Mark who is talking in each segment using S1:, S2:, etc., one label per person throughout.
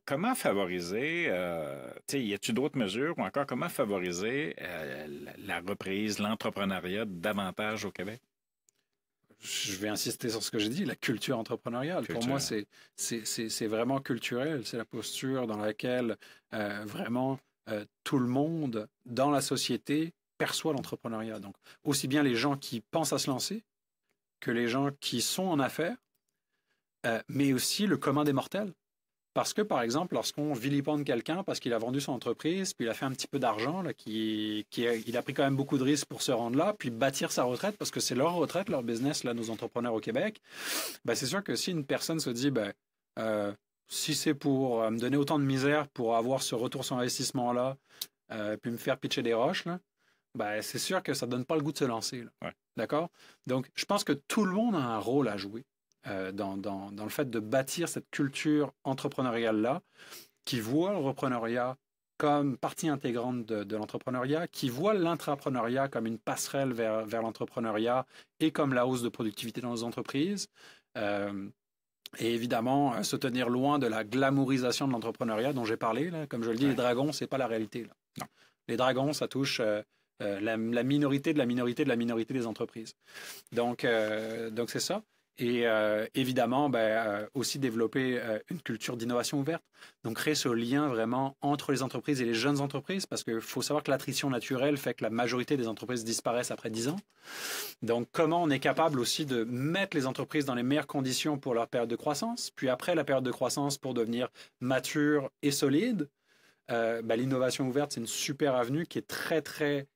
S1: Comment favoriser, y a-t-il d'autres mesures ou encore comment favoriser la reprise, l'entrepreneuriat davantage au Québec?
S2: Je vais insister sur ce que j'ai dit, la culture entrepreneuriale. Pour moi,
S1: Culture.
S2: c'est vraiment culturel. C'est la posture dans laquelle vraiment tout le monde dans la société perçoit l'entrepreneuriat. Donc, aussi bien les gens qui pensent à se lancer que les gens qui sont en affaires, mais aussi le commun des mortels. Parce que, par exemple, lorsqu'on vilipende quelqu'un parce qu'il a vendu son entreprise, puis il a fait un petit peu d'argent, il a pris quand même beaucoup de risques pour se rendre là, puis bâtir sa retraite, parce que c'est leur retraite, leur business, là, nos entrepreneurs au Québec, ben, c'est sûr que si une personne se dit, ben, si c'est pour me donner autant de misère pour avoir ce retour sur investissement-là, puis me faire pitcher des roches, là, ben, c'est sûr que ça ne donne pas le goût de se lancer. Là.
S1: Ouais.
S2: D'accord? Donc, je pense que tout le monde a un rôle à jouer dans le fait de bâtir cette culture entrepreneuriale-là, qui voit le repreneuriat comme partie intégrante de l'entrepreneuriat, qui voit l'intrapreneuriat comme une passerelle vers l'entrepreneuriat et comme la hausse de productivité dans les entreprises. Et évidemment, se tenir loin de la glamourisation de l'entrepreneuriat dont j'ai parlé. Là. Comme je le dis, les dragons, c'est pas la réalité. Là.
S1: Non.
S2: Les dragons, ça touche la minorité de la minorité de la minorité des entreprises. Donc c'est ça. Et évidemment, aussi développer une culture d'innovation ouverte. Donc, créer ce lien vraiment entre les entreprises et les jeunes entreprises, parce qu'il faut savoir que l'attrition naturelle fait que la majorité des entreprises disparaissent après 10 ans. Donc, comment on est capable aussi de mettre les entreprises dans les meilleures conditions pour leur période de croissance, puis après la période de croissance pour devenir mature et solide. L'innovation ouverte, c'est une super avenue qui est très, très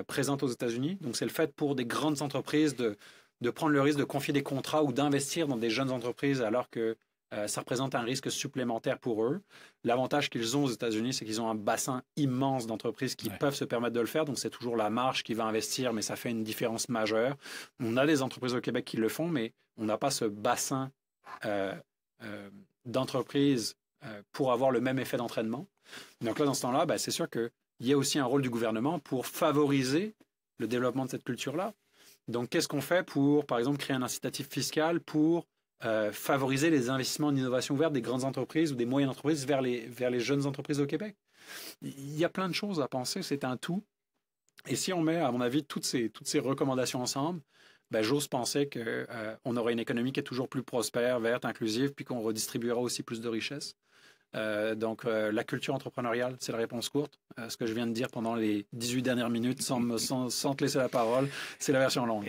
S2: présente aux États-Unis. Donc, c'est le fait pour des grandes entreprises de prendre le risque de confier des contrats ou d'investir dans des jeunes entreprises alors que ça représente un risque supplémentaire pour eux. L'avantage qu'ils ont aux États-Unis, c'est qu'ils ont un bassin immense d'entreprises qui peuvent se permettre de le faire. Donc, c'est toujours la marge qui va investir, mais ça fait une différence majeure. On a des entreprises au Québec qui le font, mais on n'a pas ce bassin d'entreprises pour avoir le même effet d'entraînement. Donc là, dans ce temps-là, c'est sûr qu'il y a aussi un rôle du gouvernement pour favoriser le développement de cette culture-là. Donc, qu'est-ce qu'on fait pour, par exemple, créer un incitatif fiscal pour favoriser les investissements en innovation verte des grandes entreprises ou des moyennes entreprises vers les jeunes entreprises au Québec? Il y a plein de choses à penser, c'est un tout. Et si on met, à mon avis, toutes ces recommandations ensemble, j'ose penser qu'on aura une économie qui est toujours plus prospère, verte, inclusive, puis qu'on redistribuera aussi plus de richesses. Donc, la culture entrepreneuriale, c'est la réponse courte. Ce que je viens de dire pendant les 18 dernières minutes sans te laisser la parole, c'est la version longue.